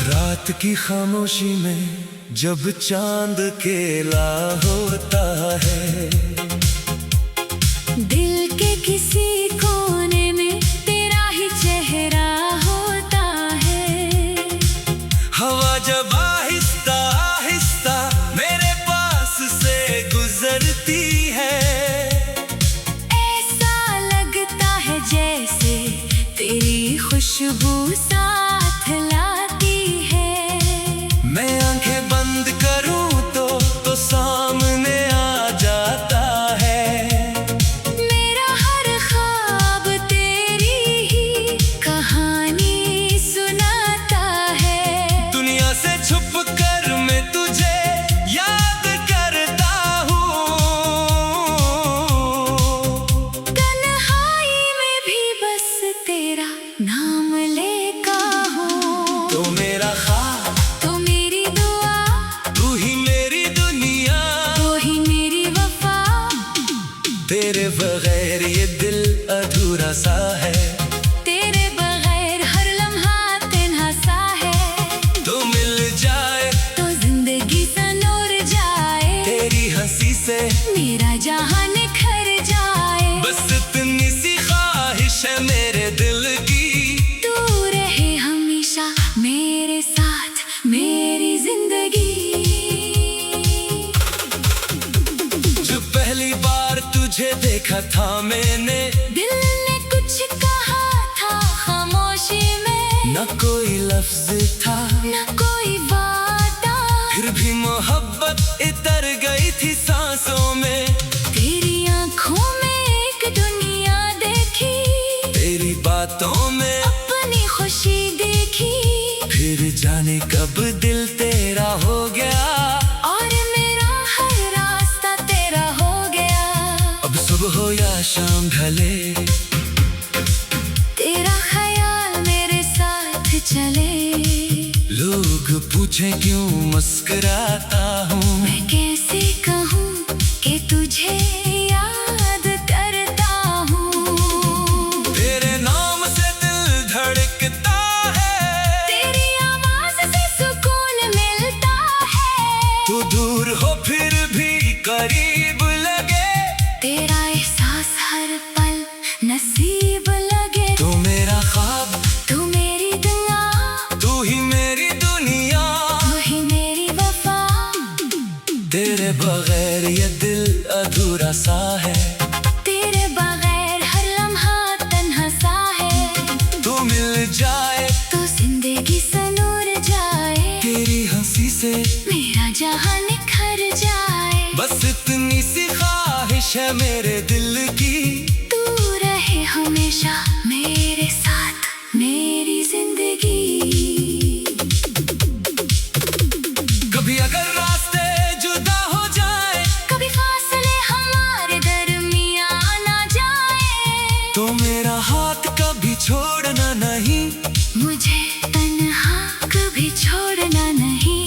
रात की खामोशी में जब चांद केला होता है, दिल के किसी कोने में तेरा ही चेहरा होता है। हवा जब आहिस्ता आहिस्ता मेरे पास से गुजरती है, ऐसा लगता है जैसे तेरी खुशबू साथ लाती है। मैं आंखें बंद करूं तो सामने आ जाता है। मेरा हर ख्वाब तेरी ही कहानी सुनाता है। दुनिया से छुप कर मैं तुझे याद करता हूँ, तन्हाई में भी बस तेरा नाम लेता हूँ। तो मेरा ख्वाब, तो मेरी दुआ, तू ही मेरी दुनिया, तो ही मेरी वफा। तेरे बगैर ये दिल अधूरा सा है, तेरे बगैर हर लम्हा तन्हा सा है। तो मिल जाए तो जिंदगी संवर जाए, तेरी हंसी से मेरा जहां निखर जाए। बस इतनी सी ख्वाहिश है मेरे दिल की, तू रहे हमेशा मेरे साथ मेरी जिंदगी। जो पहली बार तुझे देखा था मैंने, दिल ने कुछ कहा था खामोशी में, न कोई लफ्ज था न कोई वादा, फिर भी मोहब्बत इतर गई थी सांसों में। तेरी आंखों में एक दुनिया देखी, तेरी बातों में अपनी खुशी देखी। फिर जाने कब दिल तेरा हो गया, और मेरा हर रास्ता तेरा हो गया। अब सुबह हो या शाम ढले, तेरा ख्याल मेरे साथ चले। लोग पूछे क्यों मुस्कुराता हूँ, मैं कैसे कहूँ कि तुझे याद करता हूँ। तेरे नाम से दिल धड़कता है, तेरी आवाज से सुकून मिलता है। तू दूर हो फिर भी करीब लगे, तेरा एहसास हर पल नसीब लगे। तू मेरा ख्वाब, तू मेरी दुआ, तू ही मेरी दुनिया, तू ही मेरी वफा। तेरे बगैर ये दिल अधूरा सा है, तेरे बगैर हर लम्हा तन्हा सा है। तू मिल जाए तो जिंदगी संवर जाए, तेरी हंसी से मेरा जहां निखर जाए। बस इतनी सी ख्वाहिश है मेरे दिल की, तू रहे हमेशा मेरे साथ मेरी जिंदगी। कभी अगर रास्ते जुदा हो जाए, कभी फासले हमारे दरमियां ना जाए, तो मेरा हाथ कभी छोड़ना नहीं, मुझे तन्हा कभी छोड़ना नहीं।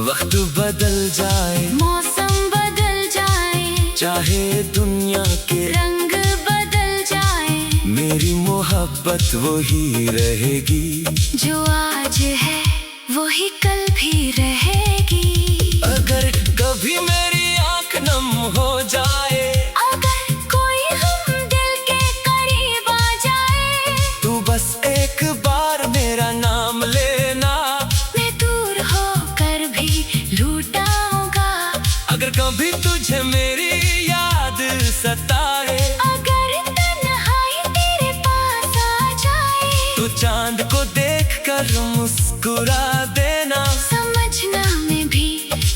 वक्त बदल जाए, मौसम बदल जाए, चाहे दुनिया के रंग बदल जाए, मेरी मोहब्बत वो ही रहेगी। जो आज है वही कल भी रहेगी। अगर कभी मेरी आंख नम हो जाए, अगर कोई हम दिल के करीब आ जाए, तू बस एक बार मेरा नाम लेना, मैं दूर होकर भी लूटाऊंगा। अगर कभी तुझे मेरी याद सताए, अगर तन्हाई तेरे पास आ जाए, तो चांद को देख कर मुस्कुरा देना। समझना मैं भी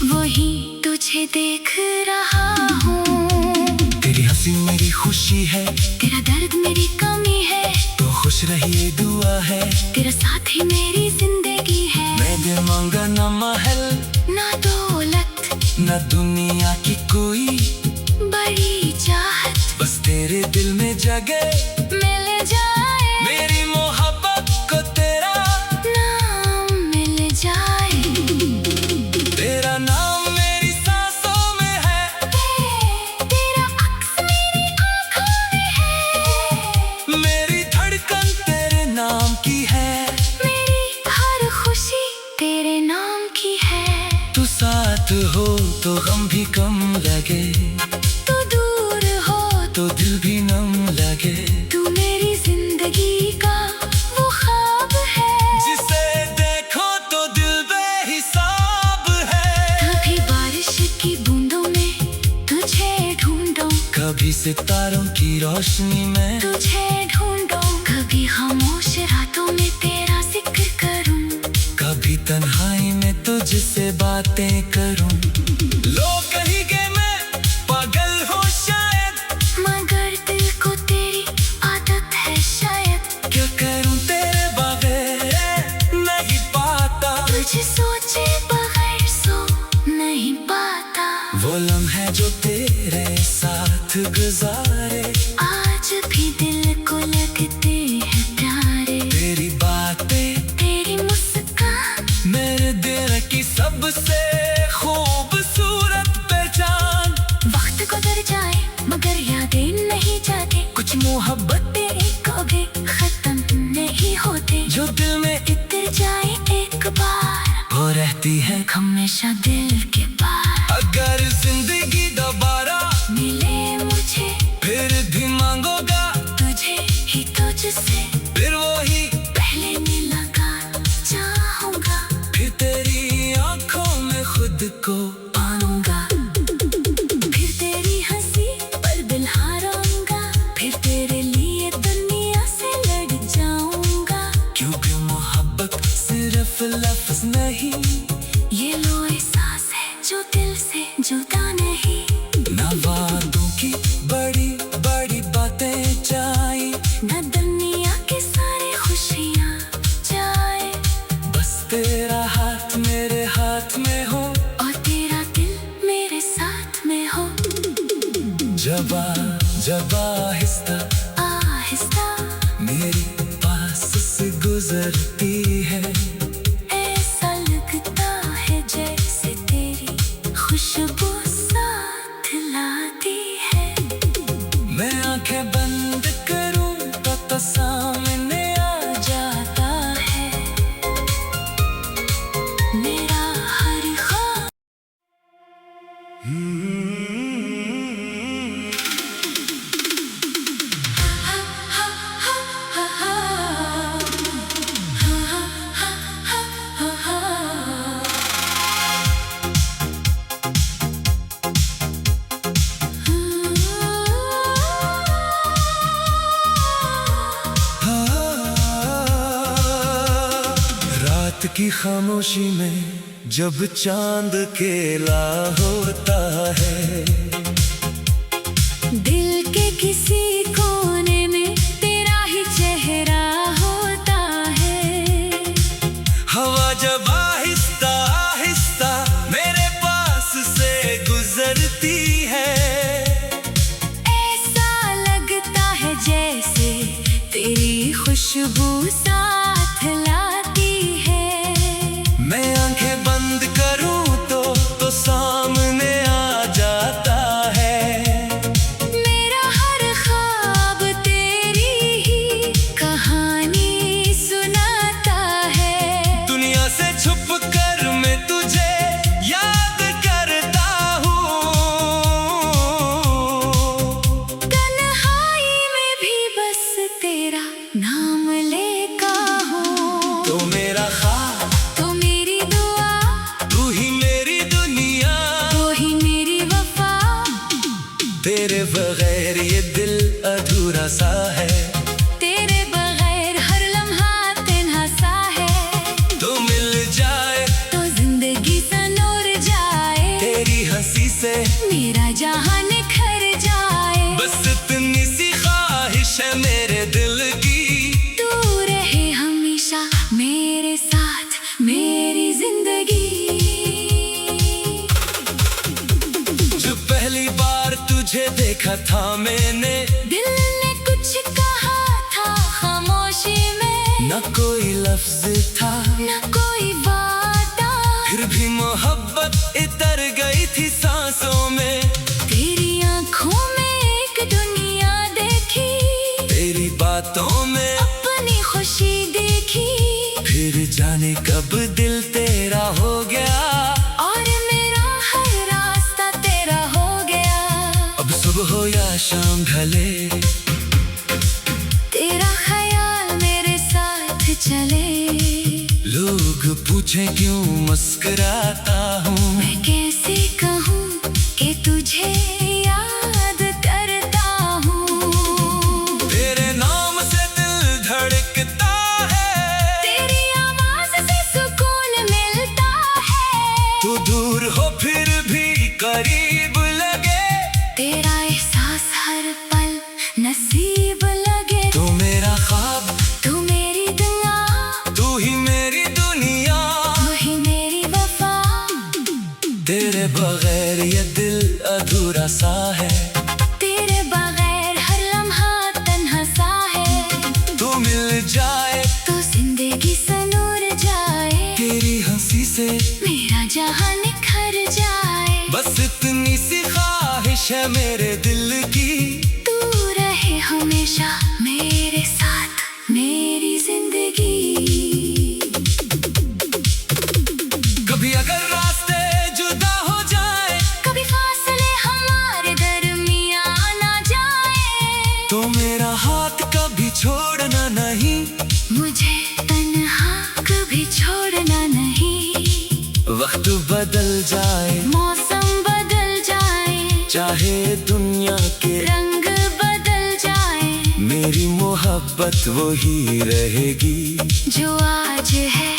वही तुझे देख रहा हूँ। तेरी हंसी मेरी खुशी है, तेरा दर्द मेरी कमी है, तो खुश रहिए दुआ है। तेरा साथ ही मेरी जिंदगी है। मैं दे मांगा ना महल, ना दौलत न दुनिया की कोई बड़ी चाहत बस तेरे दिल में जगह मिल जाए, मेरी मोहब्बत को तेरा नाम मिल जाए। तेरा नाम मेरी सांसों में है, तेरा अक्स मेरी आँखों में है, मेरी धड़कन तेरे नाम की है, मेरी हर खुशी तेरे नाम की है। तू साथ हो तो गम भी कम लगे, तू दूर हो तो दिल भी नम लगे। तू मेरी जिंदगी का वो ख्वाब है, जिसे देखो तो दिल बेहिसाब है। कभी बारिश की बूंदों में तुझे ढूंढूं, कभी सितारों की रोशनी में, तुझे ढूंढूं, कभी खामोश रातों में तेरा जिक्र करूं, कभी तन्हाई में तुझसे बातें करूं। लोग कहेंगे मैं पागल हूँ शायद, मगर दिल को तेरी आदत है शायद। क्या करूं तेरे बगैर नहीं पाता, तुझे सोचे बगैर सो नहीं पाता। वो लम्हे जो तेरे साथ गुजारे आज भी दिल को लगते हैं प्यारे, तेरी बातें तेरी मुस्कान मेरे दिल की सबसे खूबसूरत पहचान। वक्त गुजर जाए मगर यादें नहीं जाती, कुछ मोहब्बतें कभी खत्म नहीं होते, जो दिल में उतर जाए एक बार वो रहती है। हमेशा दिल के पार। अगर जिंदगी दोबारा मिले मुझे फिर भी मांगोगा तुझे ही तुझसे, फिर वही पहले मुलाकात चाहूंगा, फिर तेरी आंखों में खुद को पाऊंगा, फिर तेरी हंसी पर दिल हारूंगा, फिर तेरे लिए दुनिया से लड़ जाऊंगा। क्योंकि मोहब्बत सिर्फ लफ्ज नहीं, ये लो एहसास है जो दिल से जुदा नहीं, न वादों की बड़ी बड़ी बातें चाहिए, न दुनिया के सारी खुशियाँ जाए, बस तेरा हाथ मेरे हाथ में हो, और तेरा दिल मेरे साथ में हो। जब जब आहिस्ता आहिस्ता मेरी पास से गुजरती है, ऐसा लगता है जैसे तेरी खुशबू साथ लाती है। मैं आंखें बंद करूं तो सामने आ जाता है मेरा हर ख्वाब। रात की खामोशी में जब चांद केला होता है, दिल के किसी कोने में तेरा ही चेहरा होता है, हवा जब आहिस्ता आहिस्ता मेरे पास से गुजरती है, ऐसा लगता है जैसे तेरी खुशबू साथ लाती है। मैं आंखें बंद करूं तो सामने आ जाता है, मेरा हर ख्वाब तेरी ही कहानी सुनाता है। दुनिया से छुप कर मैं तुझे याद करता हूँ, तन्हाई में भी बस तेरा नाम लेता हूँ। तो मेरा ख्वाब तो मेरी दुआ, तू ही मेरी दुनिया, तो ही मेरी वफा, तेरे बगैर ये दिल अधूरा सा है, तेरे बगैर हर लम्हा तन्हा सा है। तो मिल जाए तो जिंदगी संवर जाए, तेरी हंसी से मेरा जहां निखर जाए। बस इतनी सी ख्वाहिश है मेरे दिल की, तू रहे हमेशा मेरे साथ मेरी जिंदगी। देखा था मैंने, दिल ने कुछ कहा था खामोशी में, न कोई लफ्ज था न कोई वादा, फिर भी मोहब्बत इतर गई थी सांसों में। तेरी आंखों में एक दुनिया देखी, तेरी बातों में अपनी खुशी देखी, फिर जाने कब दिल तेरा हो गया, और मेरा हर रास्ता तेरा हो गया। अब सुबह हो या शाम ढले, तेरा ख्याल मेरे साथ चले, लोग पूछे क्यों मुस्कुराता हूँ, मैं कैसे कहूँ कि तुझे याद करता हूँ। तेरे नाम से दिल धड़कता है, तेरी आवाज से सुकून मिलता है, तू दूर हो फिर भी करीब लगे, तेरा एहसास हर पल नसीब लगे। तू मेरा ख्वाब, तू मेरी दुआ, तू ही मेरी दुनिया, तू ही मेरी वफा, तेरे बगैर ये दिल अधूरा सा है, तेरे बगैर हर लम्हा तन्हा सा है। तू मिल जाए तो जिंदगी सनूर जाए, तेरी हंसी से मेरा जहां निखर जाए। बस इतनी सी ख्वाहिश है मेरे दिल की, तू रहे हमेशा मेरे साथ मेरी जिंदगी। कभी अगर रास्ते जुदा हो जाए, कभी फासले हमारे दरमियां ना जाए, तो मेरा हाथ कभी छोड़ना नहीं, मुझे तन्हा कभी छोड़ना नहीं। वक्त बदल जाए, मौसम बदल जाए, चाहे दुनिया के रंग बदल जाए, मेरी मोहब्बत वो ही रहेगी, जो आज है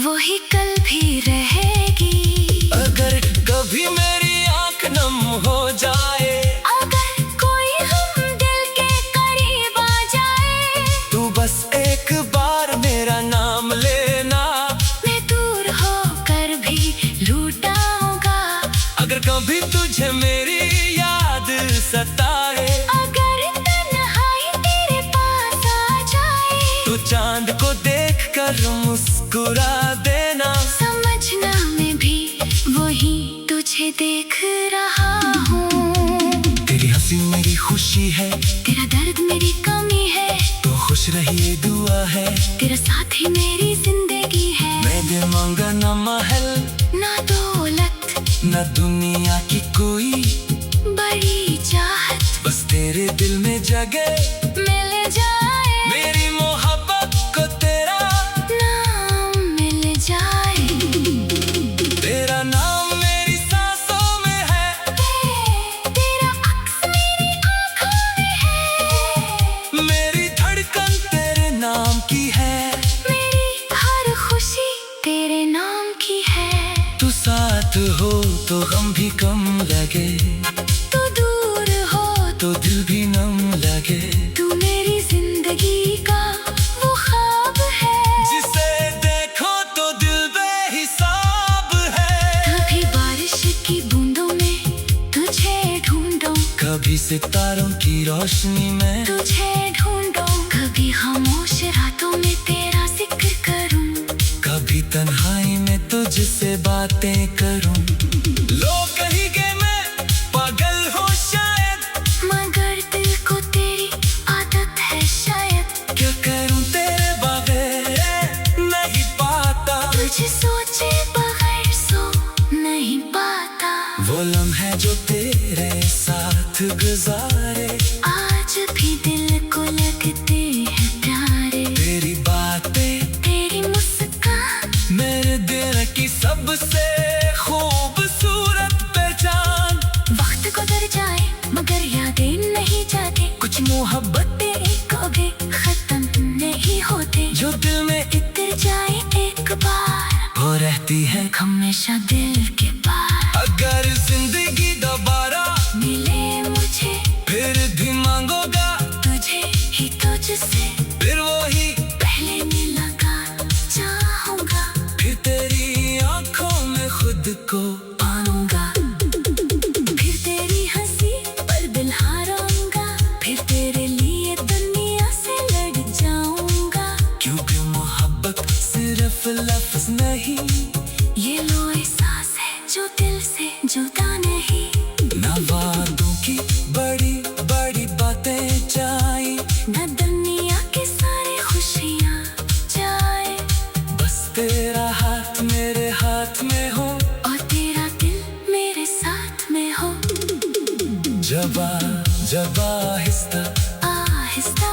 वो ही कल भी रहेगी। अगर कभी मेरी आंख नम हो जाए, अगर कोई हम दिल के करीब आ जाए, तू बस एक बार मेरा नाम लेना, मैं दूर होकर भी लूटाऊंगा। अगर कभी तुझे मेरी याद सताए, अगर तन्हाई तेरे पास आ जाए, तो चांद को देखकर मुस्कुरा देना, समझना मैं भी वही तुझे देख रहा हूँ। तेरी हंसी मेरी खुशी है, तेरा दर्द मेरी कमी है, तो खुश रहिए दुआ है, तेरा साथ ही मेरी जिंदगी है। मैं दे मांगा न महल ना दौलत न दुनिया की कोई बड़ी चाहत, बस तेरे दिल में जगह मिल जाए, मेरी मोहब्बत को तेरा नाम मिल जाए। तेरा नाम मेरी सांसों में है, तेरा अक्स मेरी आँखों में है, मेरी धड़कन तेरे नाम की है, मेरी हर खुशी तेरे नाम की है। तू साथ हो तो गम भी कम लगे, तू दूर हो तो दिल भी नम लगे, तू मेरी जिंदगी का वो ख्वाब है, जिसे देखो तो दिल बेहिसाब है। कभी बारिश की बूंदों में तुझे ढूंढूं, कभी सितारों की रोशनी में, तुझे ढूंढूं, कभी खामोश रातों में तेरा जिक्र करूं, कभी तन्हाई में तुझसे बातें करूं। लोग कहेंगे मैं पागल हूँ शायद, मगर दिल को तेरी आदत है शायद। क्या करूं तेरे बगैर नहीं पाता, तुझे सोचे बगैर सो नहीं पाता। वो लम्हे जो तेरे साथ गुजारे, आज भी दिल को लगते हैं प्यारे, तेरी बातें तेरी मुस्कान मेरे दिल की सबसे खूबसूरत पहचान। वक्त गुजर जाए मगर यादें नहीं जाती, कुछ मोहब्बतें कभी खत्म नहीं होते, जो दिल में उतर जाए एक बार वो रहती है, हमेशा दिल के पार। अगर जिंदगी दोबारा मिले मुझे फिर भी मांगोगा, तुझे ही तुझसे फिर वही पहले मुलाकात चाहूंगा, फिर तेरी आंखों में खुद को पाऊंगा, फिर तेरी हंसी पर दिल हारा नहीं, ये लो एहसास है जो दिल से जुदा नहीं। ना वादों की बड़ी बड़ी बातें जाए, न दुनिया के सारे खुशियाँ जाए, बस तेरा हाथ मेरे हाथ में हो, और तेरा दिल मेरे साथ में हो। जब जब आहिस्ता आहिस्ता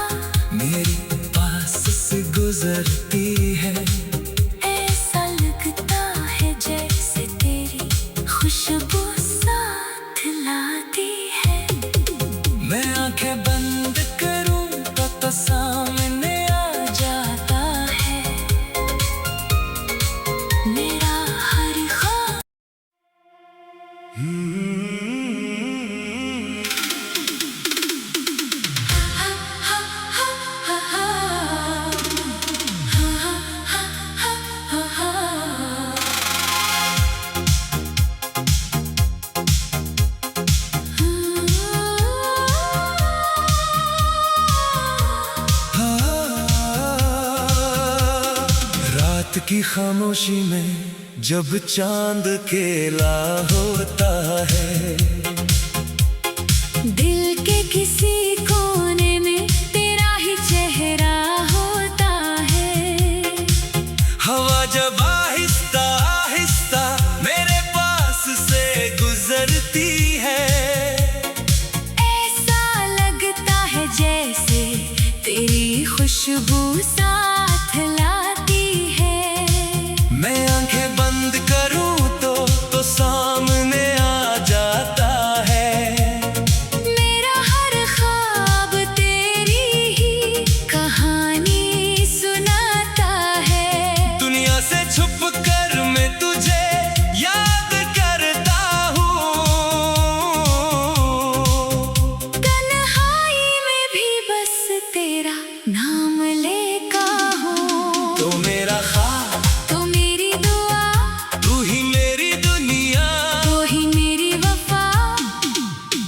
मेरी पास से गुजरती है, ऐसा लगता है जैसे तेरी खुशबू साथ लाती है। मैं आंखें बंद करूं तो सामने आ जाता है मेरा हर ख्वाब। रात की खामोशी में जब चांद केला होता है, दिल के किसी कोने में तेरा ही चेहरा होता है। हवा जब आहिस्ता आहिस्ता मेरे पास से गुजरती है, ऐसा लगता है जैसे तेरी खुशबू साथ लाती है। मैं आंखें बंद करूं तो सामने आ जाता है मेरा हर ख्वाब तेरी ही कहानी सुनाता है। दुनिया से छुप कर मैं तुझे याद करता हूँ, तन्हाई में भी बस तेरा नाम लेका हूँ। तो मेरा ख्वाब तो मेरी दुआ, तू ही मेरी दुनिया, तो ही मेरी वफा।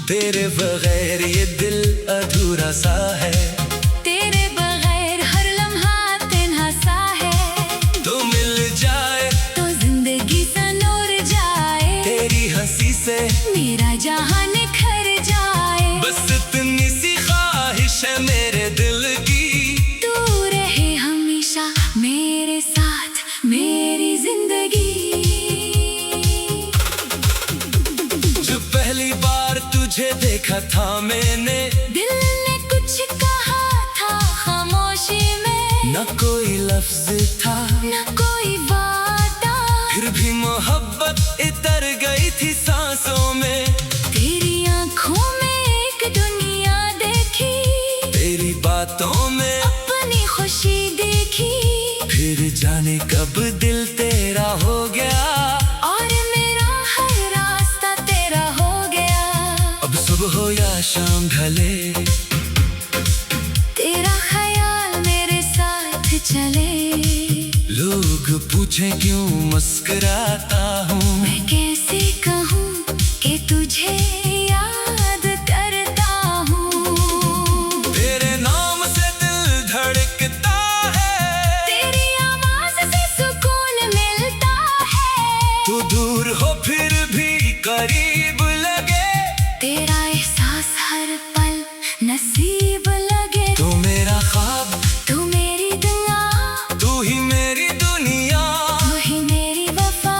तेरे बगैर ये दिल अधूरा सा है, तेरे बगैर हर लम्हा तन्हा सा है। तो मिल जाए तो जिंदगी संवर जाए, तेरी हंसी से मेरा जहां निखर जाए। बस इतनी सी ख्वाहिश है मेरे दिल की, तू रहे हमेशा मेरे साथ मेरी जिंदगी। जो पहली बार तुझे देखा था मैंने, दिल ने कुछ कहा था खामोशी में, न कोई लफ्ज था न कोई वादा, फिर भी मोहब्बत इतर गई थी सांसों में। तेरी आंखों में एक दुनिया देखी, तेरी बातों में अपनी खुशी देखी। फिर जाने कब दिल तेरा हो गया, और मेरा हर रास्ता तेरा हो गया। अब सुबह हो या शाम ढले, तेरा ख्याल मेरे साथ चले। लोग पूछे क्यों मुस्कुराता हूँ, मैं कैसे कहूँ कि तुझे याद करता हूँ। तेरे नाम से दिल धड़कता है, तेरी आवाज से सुकून मिलता है। तू दूर हो फिर भी करीब लगे, तेरा एहसास हर पल नसीब लगे। तू मेरा ख्वाब, तू मेरी दुआ, तू ही मेरी दुनिया, तू ही मेरी वफा।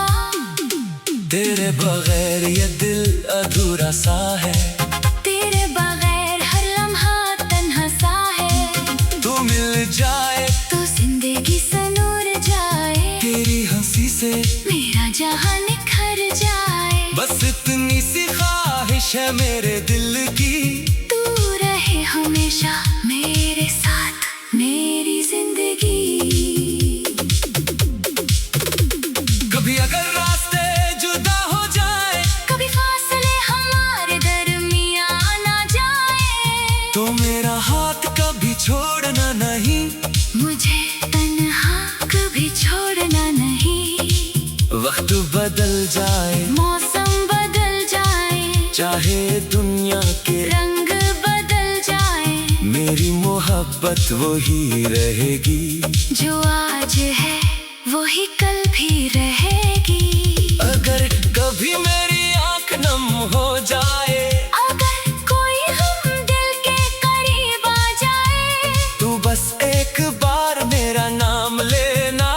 तेरे बगैर ये दिल अधूरा सा है, तेरे बगैर हर लम्हा तन्हा सा है। तू मिल जाए तो जिंदगी संवर जाए, तेरी हंसी से मेरा जहां निखर जाए। बस इतनी सी ख्वाहिश है मेरे दिल की, तू रहे हमेशा मेरे साथ मेरी जिंदगी। कभी अगर रास्ते जुदा हो जाए, कभी फासले हमारे दरमियां ना जाए, तो मेरा हाथ कभी छोड़ना नहीं, मुझे तन्हा कभी छोड़ना नहीं। वक्त बदल जाए, मौसम बदल जाए, चाहे दुनिया के रंग बदल जाए, मेरी मोहब्बत वो ही रहेगी। जो आज है वही कल भी रहेगी। अगर कभी मेरी आंख नम हो जाए, अगर कोई हम दिल के करीब आ जाए, तू बस एक बार मेरा नाम लेना।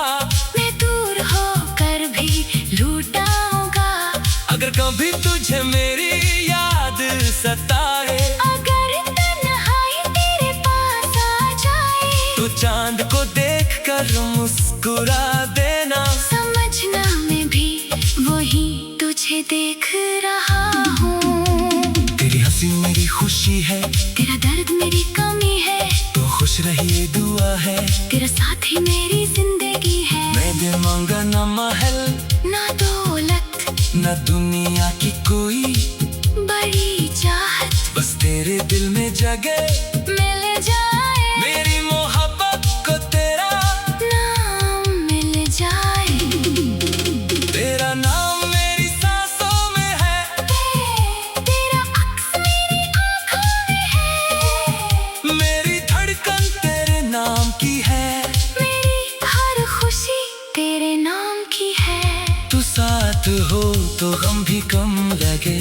मैं दूर होकर भी लौटाऊंगा। अगर कभी तुझे मेरी याद सताए, अगर तन्हाई तेरे पास आ जाए, तो चांद को देखकर मुस्कुरा देना। समझना मैं भी वही तुझे देख रहा हूँ। तेरी हंसी मेरी खुशी है, तेरा दर्द मेरी कमी है, तो खुश रहिए दुआ है। तेरा साथ ही मेरी जिंदगी है। मैं दे मांगा ना महल, ना दौलत, ना दुनिया की कोई बड़ी चाहत, बस तेरे दिल में जगह मिल जाए। मेरी मोहब्बत को तेरा नाम मिल जाए। तेरा नाम मेरी सांसों में है, तेरा अक्स मेरी आँखों में है। मेरी धड़कन तेरे नाम की है। मेरी हर खुशी तेरे नाम की है। तू साथ हो तो गम भी कम लगे,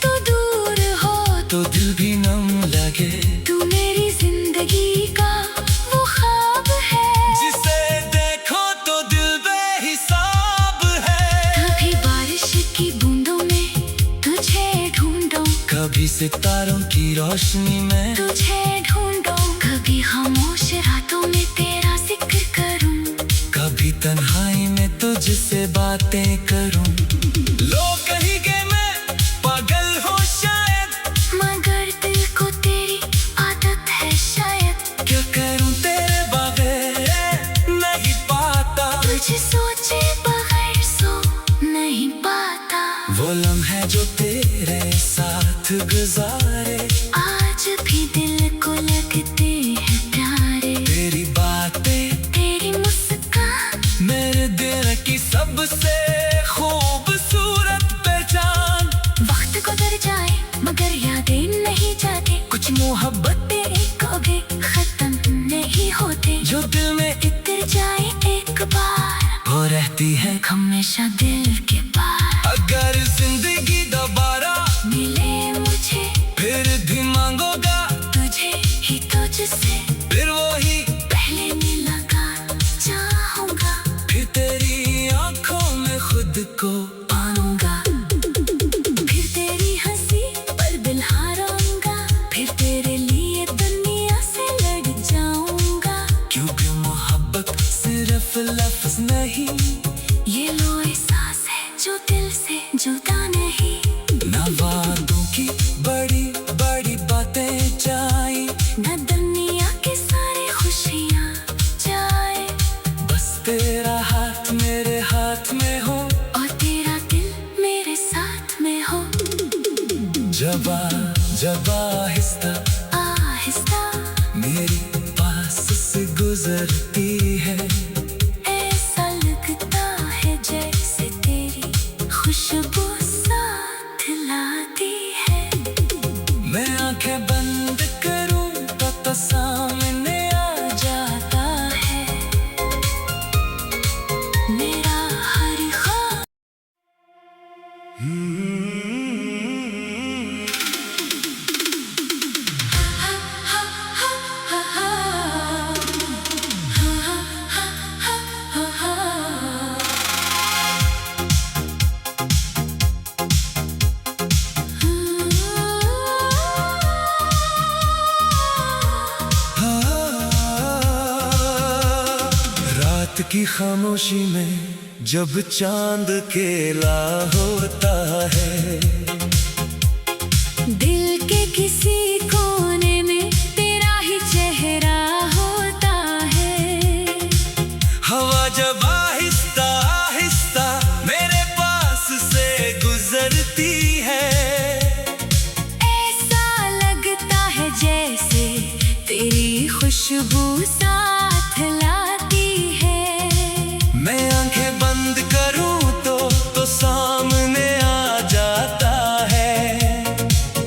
तू दूर हो तो दिल भी नम लगे। तू मेरी जिंदगी का वो ख्वाब है, जिसे देखो तो दिल बेहिसाब है। कभी बारिश की बूंदों में तुझे ढूंढूं, कभी सितारों की रोशनी में, तुझे ढूंढूं। कभी खामोश रातों में तेरा जिक्र करूं, कभी तन्हाई में तुझसे बातें करूं। लोग कहेंगे मैं पागल हूँ शायद, मगर दिल को तेरी आदत है शायद। क्या करूं तेरे बगैर नहीं पाता। तुझे सोचे बगैर सो नहीं पाता। वो लम्हे जो तेरे साथ गुजारे, आज भी दिल को लगते हैं प्यारे। तेरी बातें तेरी मुस्कान मेरे दिल की सबसे खूबसूरत पहचान। वक्त गुजर जाए मगर यादें नहीं जाते। कुछ मोहब्बतें कभी खत्म नहीं होते, जो दिल में उतर जाए एक बार, वो रहती है। हमेशा दिल के पार। अगर जिंदगी दोबारा मिले मुझे फिर भी मांगोगा, तुझे ही तुझसे फिर वही पहले मुलाकात चाहूंगा। फिर तेरी आंखों में खुद को पाऊंगा, फिर तेरी हंसी पर दिल हारूंगा। फिर तेरे लिए दुनिया से लड़ जाऊंगा। क्योंकि मोहब्बत सिर्फ लफ्ज नहीं, ये लो एहसास है जो दिल से जुदा नहीं। ना वादों की बड़ी बड़ी बातें चाहिए, न दुनिया के सारे खुशियाँ जाए, बस तेरा हाथ मेरे हाथ में हो, और तेरा दिल मेरे साथ में हो। जबा जबा आहिस्ता आहिस्ता मेरी पास से गुजरती है, ऐसा लगता है जैसे तेरी खुशबू साथ लाती है। मैं आंखें बंद करूं तो सामने आ जाता है मेरा हर ख्वाब। रात की खामोशी में जब चांद केला होता है, दिल के किसी कोने में तेरा ही चेहरा होता है। हवा जब आहिस्ता आहिस्ता मेरे पास से गुजरती है, ऐसा लगता है जैसे तेरी खुशबू साथ लाती है। मैं आंखें बंद करूं तो सामने आ जाता है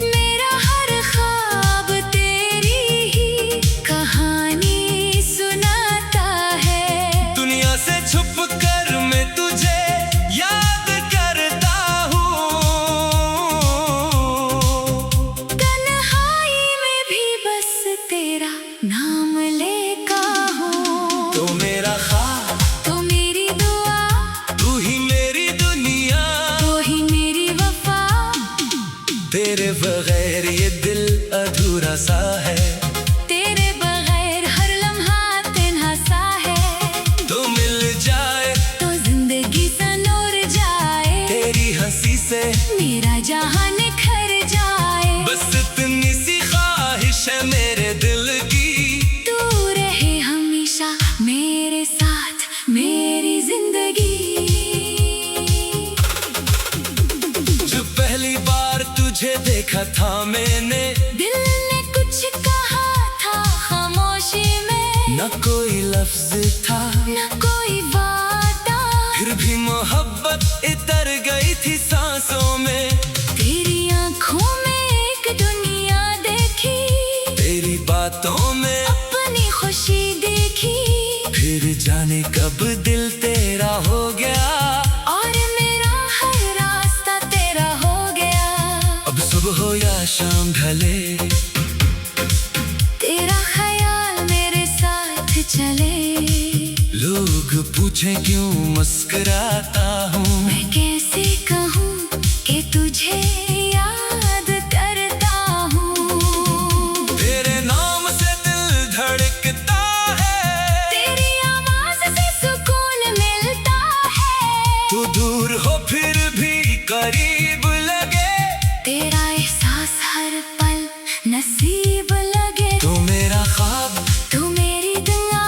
मेरा हर ख्वाब तेरी ही कहानी सुनाता है। दुनिया से छुप सा है। तेरे बगैर हर लम्हा तन्हा सा है। तू मिल जाए तो जिंदगी संवर जाए। तेरी हंसी से मेरा जहां निखर जाए। बस इतनी सी ख्वाहिश है मेरे दिल की। तू रहे हमेशा मेरे साथ मेरी जिंदगी। जो पहली बार तुझे देखा था मैंने, दिल ने कुछ कहा था खामोशी में। न कोई लफ्ज था न कोई वादा, फिर भी मोहब्बत इतर गई थी सांसों में। तेरी आंखों में एक दुनिया देखी। तेरी बातों में अपनी खुशी देखी। फिर जाने कब दिल तेरा हो गया। और मेरा हर रास्ता तेरा हो गया। अब सुबह हो या शाम ढले, तेरा ख्याल मेरे साथ चले। लोग पूछे क्यों मुस्कुराता हूँ। मैं कैसे कहूँ कि तुझे याद करता हूँ। तेरे नाम से दिल धड़कता है। तेरी आवाज से सुकून मिलता है। तू दूर हो फिर भी करीब लगे। तेरा एहसास हर पल नसीब लगे। तू मेरा ख्वाब, तू मेरी दुआ,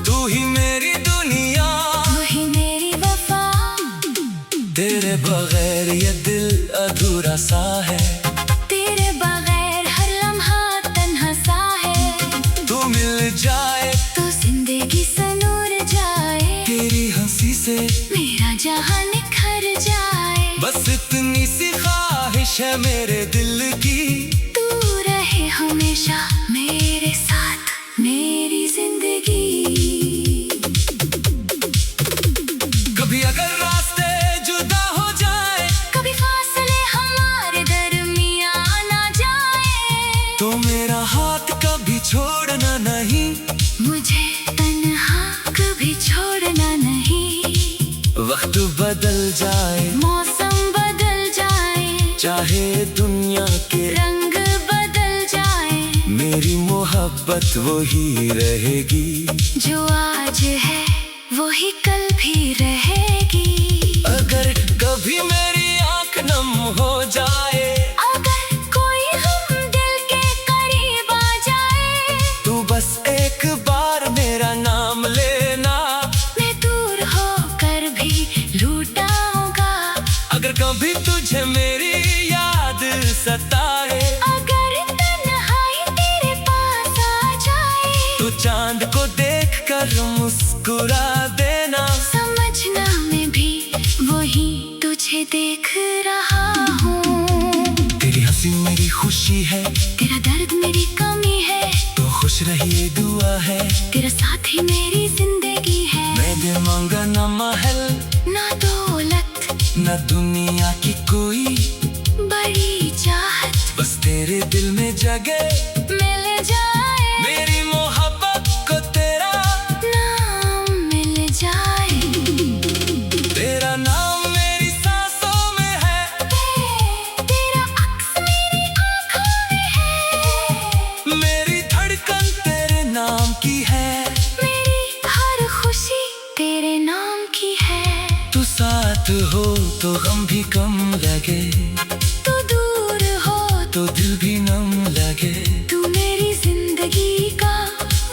तू ही मेरी दुनिया। तू ही मेरी वफा। तेरे बगैर ये दिल अधूरा सा है। तेरे बगैर हर लम्हा तन्हा सा है। तू मिल जाए तो जिंदगी संवर जाए। तेरी हंसी से मेरा जहां निखर जाए। बस इतनी सी ख्वाहिश है मेरे दिल की। तू रहे हमेशा मेरे साथ मेरी जिंदगी। कभी अगर रास्ते जुदा हो जाए, कभी फासले हमारे दरमियां ना जाए। तो मेरा हाथ कभी छोड़ना नहीं। मुझे तन्हा कभी छोड़ना नहीं। वक्त बदल जाए, मौसम बदल जाए। चाहे दुनिया के रंग बदल जाए। मेरी मोहब्बत वही रहेगी। जो आज है वही कल भी रहेगी। अगर कभी मेरी आंख नम हो जाए, अगर कोई हम दिल के करीब आ जाए। तू बस एक बार मेरा नाम लेना। मैं दूर होकर भी लूटाऊंगा। अगर कभी तुझे मेरी याद सताए, अगर तन्हाई तेरे पास आ जाए। तो चांद को देखकर मुस्कुरा देना। समझना मैं भी वही तुझे देख रहा हूँ। तेरी हंसी मेरी खुशी है। तेरा दर्द मेरी कमी है। तो खुश रहिए दुआ है। तेरा साथ ही मेरी जिंदगी है। मैं दे मांगा न महल, ना दौलत, न दुनिया की कोई बड़ी चाहत। बस तेरे दिल में जगह मिल जाए। मेरी मोहब्बत को तेरा नाम मिल जाए। तेरा नाम मेरी सांसों में है। तेरा अक्स मेरी आँखों में है। मेरी धड़कन तेरे नाम की है। मेरी हर खुशी तेरे नाम की है। तू साथ हो तो गम भी कम लगे। तू दूर हो तो दिल भी नम लगे। तू मेरी जिंदगी का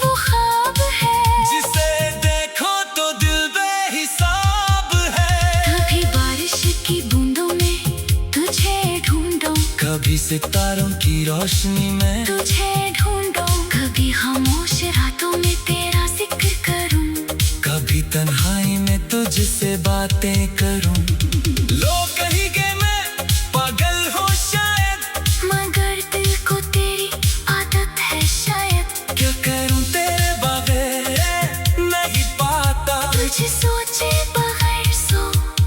वो ख्वाब है। जिसे देखो तो दिल बेहिसाब है। कभी बारिश की बूंदों में तुझे ढूंढूं। कभी सितारों की रोशनी में, तुझे ढूंढूं। कभी खामोश रातों में तेरा जिक्र करूं। कभी तन्हाई में तुझसे बातें करूं। लोग कहेंगे मैं पागल हूँ शायद, मगर दिल को तेरी आदत है शायद। क्या करूं तेरे बगैर नहीं पाता। तुझे सोचे बगैर सो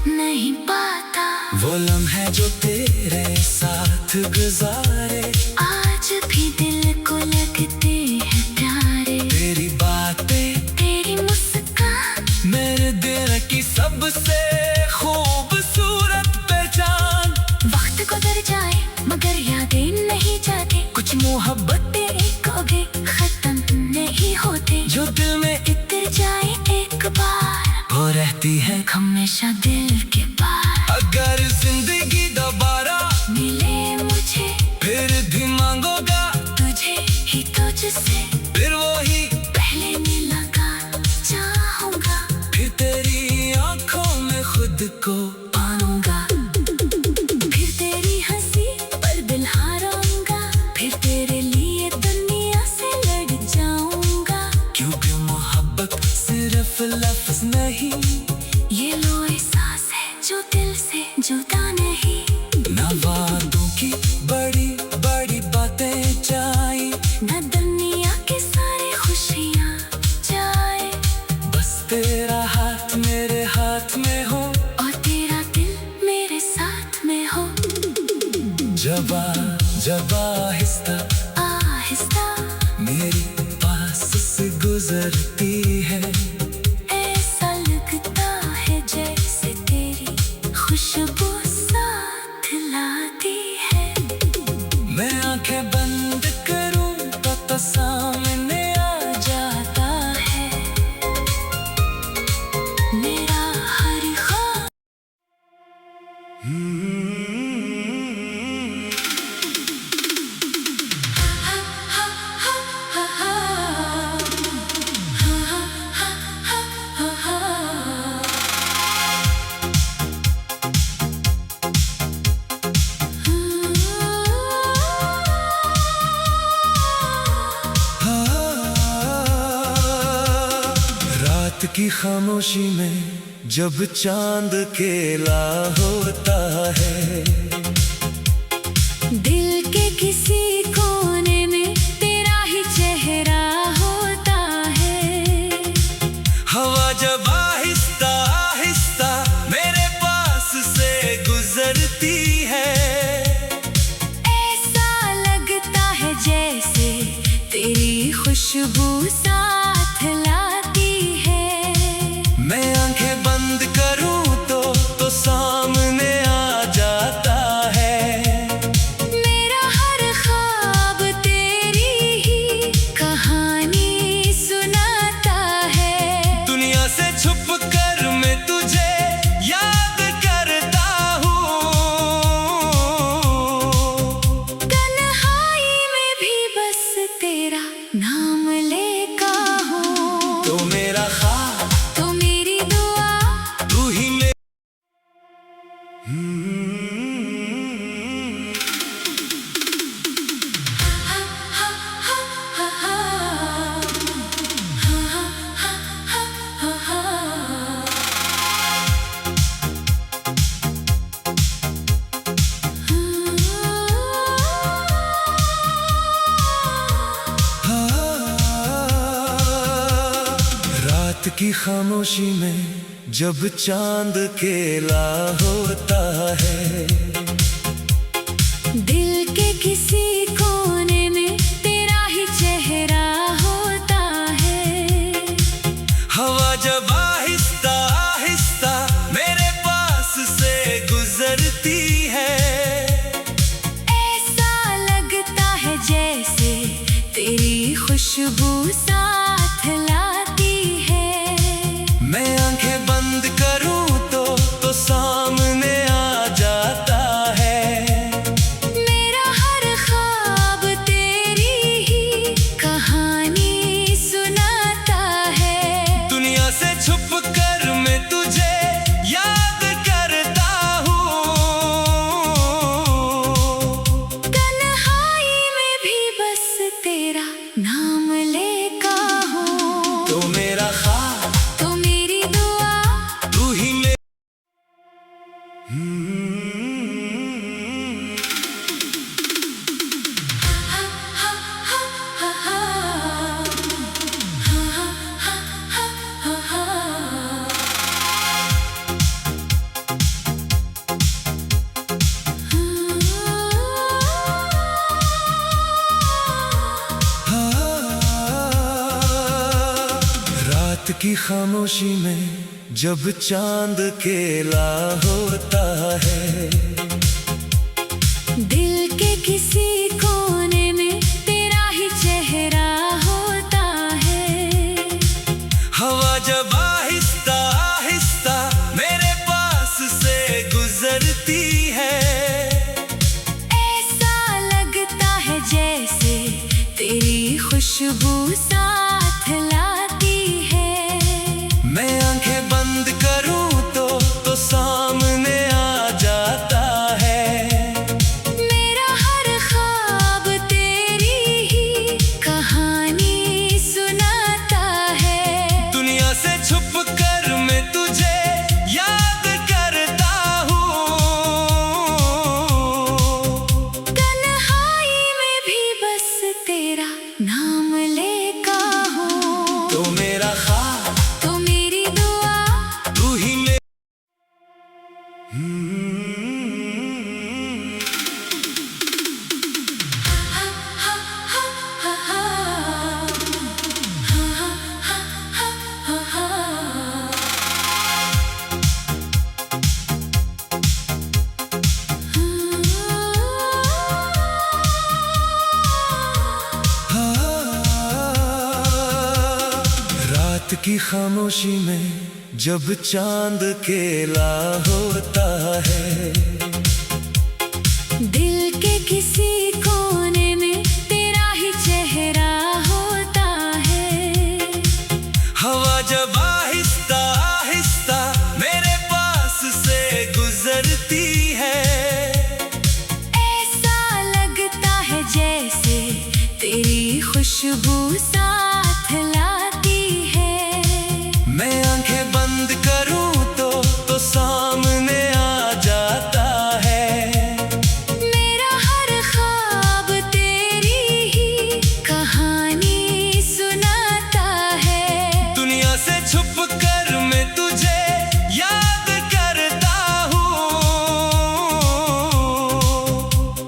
नहीं पाता। वो लम्हे जो तेरे साथ गुजारे, आज भी दिल को लगते हैं प्यारे। तेरी बातें, तेरी मुस्कान, मेरे दिल की सबसे खूबसूरत पहचान। वक्त को दर जाए मगर यादें नहीं जाते, कुछ मोहब्बतें एक आगे खत्म नहीं होते, जो दिल में उतर जाए एक बार वो रहती है हमेशा दिल के पार। अगर जिंदगी दोबारा मिले मुझे फिर भी मांगोगा तुझे ही तुझसे, फिर वही पहले मुलाकात चाहूंगा, फिर तेरी आंखों में खुद को पाऊंगा, फिर तेरी हंसी पर दिल हारूंगा, फिर तेरे लिए दुनिया से लड़ जाऊंगा, क्योंकि मोहब्बत सिर्फ लफ्ज नहीं, ये लो एहसास है जो दिल से जुदा नहीं, ना वादों की बड़ी बड़ी बातें जाए, न दुनिया के सारे खुशियाँ जाए, बस तेरा हाथ मेरे हाथ में हो, और तेरा दिल मेरे साथ में हो, जब जब आहिस्ता आहिस्ता मेरी पास से गुजरती है, ऐसा लगता है जैसे तेरी खुशबू साथ लाती है, मैं आंखें बंद करूं तो सामने आ जाता है मेरा हर ख्वाब। रात की खामोशी में जब चांद केला होता है, दिल के किसी कोने में तेरा ही चेहरा होता है, हवा जब आहिस्ता आहिस्ता मेरे पास से गुजरती है, ऐसा लगता है जैसे तेरी खुशबू साथ लाती है, मैं आंखें बंद करूं तो सामने आ जाता है, मेरा हर ख्वाब तेरी ही कहानी सुनाता है, दुनिया से छुप कर मैं तुझे याद करता हूँ, तन्हाई में भी बस तेरा नाम लेका हूँ, तो मेरा ख्वाब तो मेरी दुआ तू ही मेरा। रात की खामोशी में जब चांद केला होता है, दिल के किसी कोने में तेरा ही चेहरा होता है, हवा जब आहिस्ता आहिस्ता मेरे पास से गुजरती है, ऐसा लगता है जैसे तेरी खुशबू साथ लाती है, मैं आंखें बंद करूं तो सामने आ जाता है, मेरा हर ख्वाब तेरी ही कहानी सुनाता है, दुनिया से छुप कर मैं तुझे याद करता हूँ, तन्हाई में भी बस तेरा नाम लेका हूँ, तो मेरा ख्वाब तो मेरी दुआ तू ही मेरा। रात की खामोशी में जब चांद केला होता है, दिल के किसी कोने में तेरा ही चेहरा होता है। हवा जब आहिस्ता आहिस्ता मेरे पास से गुजरती है, ऐसा लगता है जैसे तेरी खुशबू साथ लाती है। मैं आंखें बंद करूं तो सामने आ जाता है। मेरा हर ख्वाब तेरी ही कहानी सुनाता है। दुनिया से छुप कर मैं तुझे याद करता हूँ। तन्हाई में भी बस तेरा नाम लेता हूँ। तो मेरा ख्वाब तो मेरी दुआ तू ही ले। हा हा हा हा हा हा हा हा रात की खामोशी में जब चांद केला होता है, दिल के किसी कोने में तेरा ही चेहरा होता है। हवा जब आहिस्ता आहिस्ता मेरे पास से गुजरती है, ऐसा लगता है जैसे तेरी खुशबू साथ लाती है। मैं आंखें बंद करूं तो सामने आ जाता है। मेरा हर ख्वाब तेरी ही कहानी सुनाता है। दुनिया से छुप कर मैं तुझे याद करता हूँ।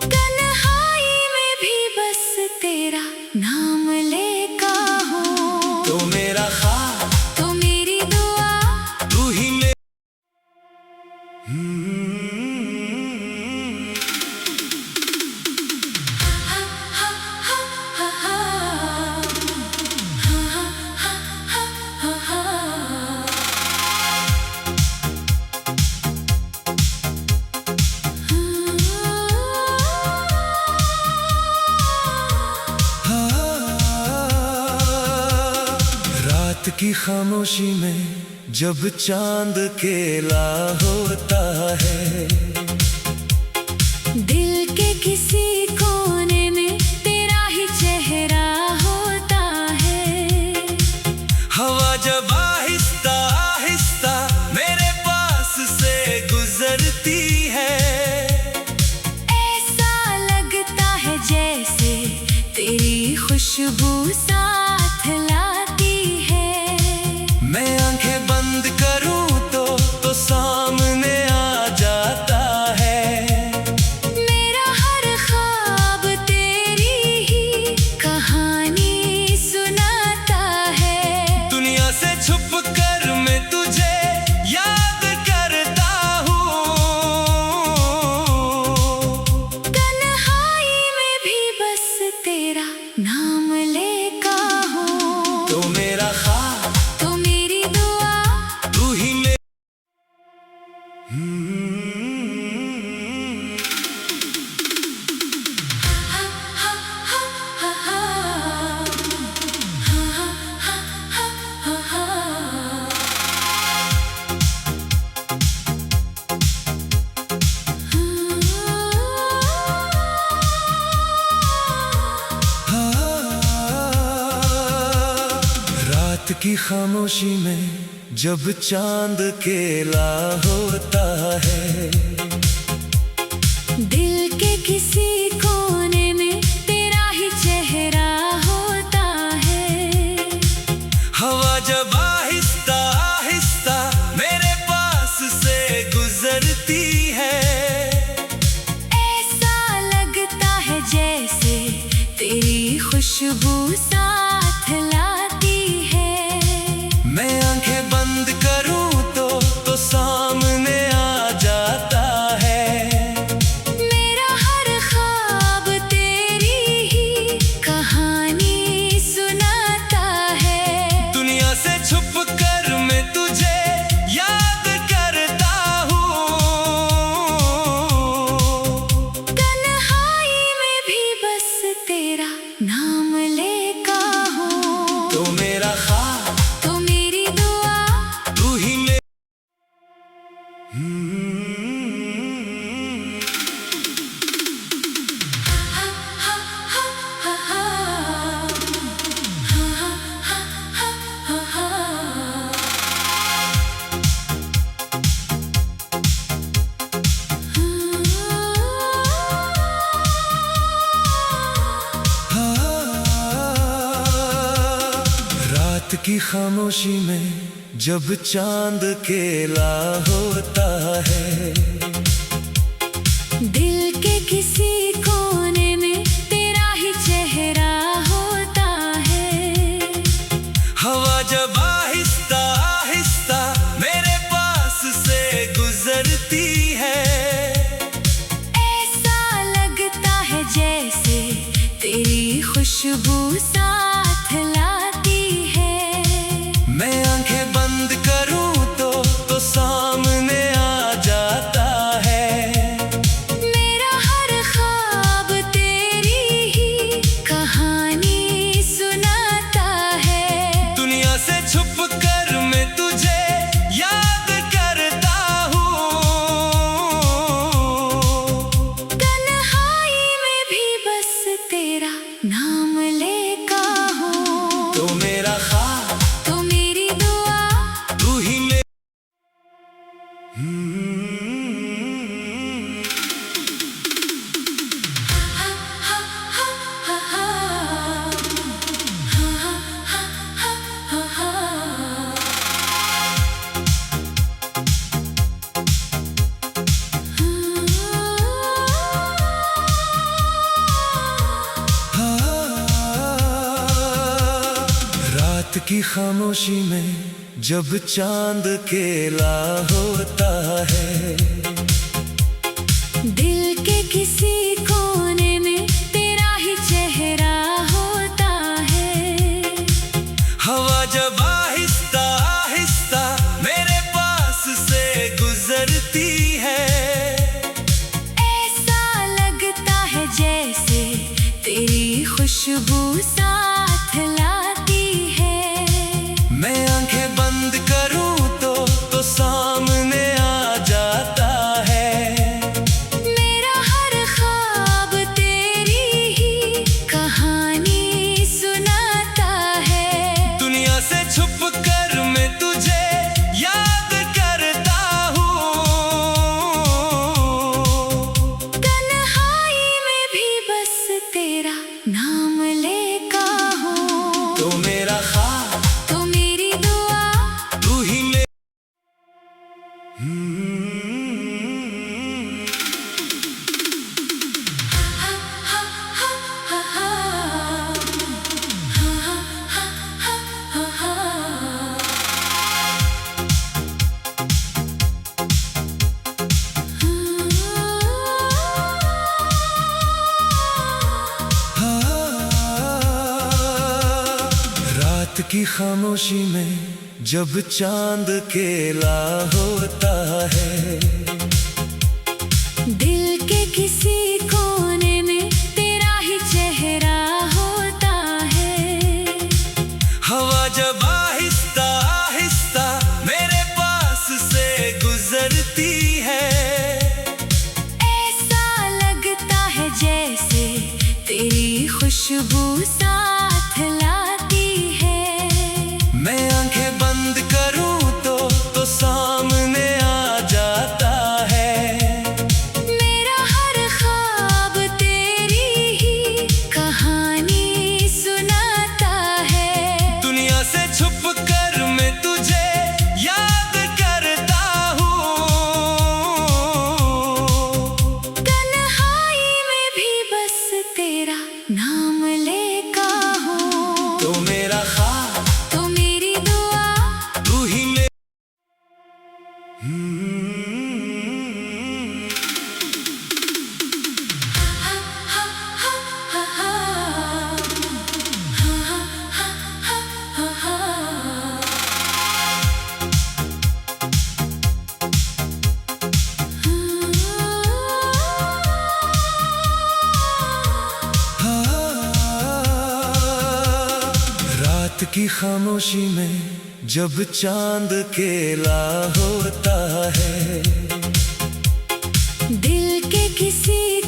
तन्हाई में भी बस तेरा नाम लेता हूँ। तो मेरा ख्वाब तो मेरी दुआ तू ही ले। हा हा हा हा हा हा हा हा रात की खामोशी में जब चांद केला होता है, दिल के किसी कोने में तेरा ही चेहरा होता है। हवा जब आहिस्ता आहिस्ता मेरे पास से गुजरती है, ऐसा लगता है जैसे तेरी खुशबू साथ लाती है। मैं आंखें बंद करूं तो सामने आ जाता है। मेरा हर ख्वाब तेरी ही कहानी सुनाता है। दुनिया से छुप कर मैं तुझे याद करता हूँ। तन्हाई में भी बस तेरा नाम लेता हूँ। तो मेरा ख्वाब तो मेरी दुआ तू ही ले। हा हा हा हा हा हा हा हा रात की खामोशी में जब चांद केला होता है, दिल के किसी कोने में तेरा ही चेहरा होता है। हवा जब आहिस्ता आहिस्ता मेरे पास से गुजरती है, ऐसा लगता है जैसे तेरी खुशबू साथ लाती है। मैं आंखें बंद करूं तो सामने आ जाता है। मेरा हर नाम लेका हूँ। तो मेरा ख्वाब, तो मेरी दुआ, तू ही मेरा। हा हा हा हा हा, हा हा हा हा हा। रात की खामोशी में जब चांद केला होता है, दिल के किसी कोने में तेरा ही चेहरा होता है। हवा जब आहिस्ता आहिस्ता मेरे पास से गुजरती है, ऐसा लगता है जैसे तेरी खुशबू साथ लाती है। मैं आंखें बंद करूं तो सामने आ जाता है। मेरा हर ख्वाब तेरी ही कहानी सुनाता है। दुनिया से छुप कर मैं तुझे याद करता हूँ। तन्हाई में भी बस तेरा नाम लेका हूँ। तो मेरा ख्वाब, तो मेरी दुआ, तू ही मेरा। हा हा हा हा हा, हा हा हा हा रात की खामोशी में जब चांद केला होता है, दिल के किसी कोने में तेरा ही चेहरा होता है। हवा जब आहिस्ता आहिस्ता मेरे पास से गुजरती है, ऐसा लगता है जैसे तेरी खुशबू साथ लाती है। मैं आंखें बंद करूं तो सामने आ जाता है। मेरा हर ख्वाब तेरी ही कहानी सुनाता है। दुनिया से छुप कर मैं तुझे याद करता हूँ। तन्हाई में भी बस तेरा नाम लेका हूँ। तो मेरा ख्वाब, तो मेरी दुआ, तू ही मेरा। हा हा हा हा हा, हा हा हा हा रात की खामोशी में जब चांद केला होता है, दिल के किसी कोने में तेरा ही चेहरा होता है। हवा जब आहिस्ता आहिस्ता मेरे पास से गुजरती है, ऐसा लगता है जैसे तेरी खुशबू साथ लाती है। मैं आंखें बंद करूं तो सामने आ जाता है। मेरा हर ख्वाब तेरी ही कहानी सुनाता है। दुनिया से छुप कर मैं तुझे याद करता हूँ। तन्हाई में भी बस तेरा नाम लेका रात की खामोशी में जब चांद केला होता है, दिल के किसी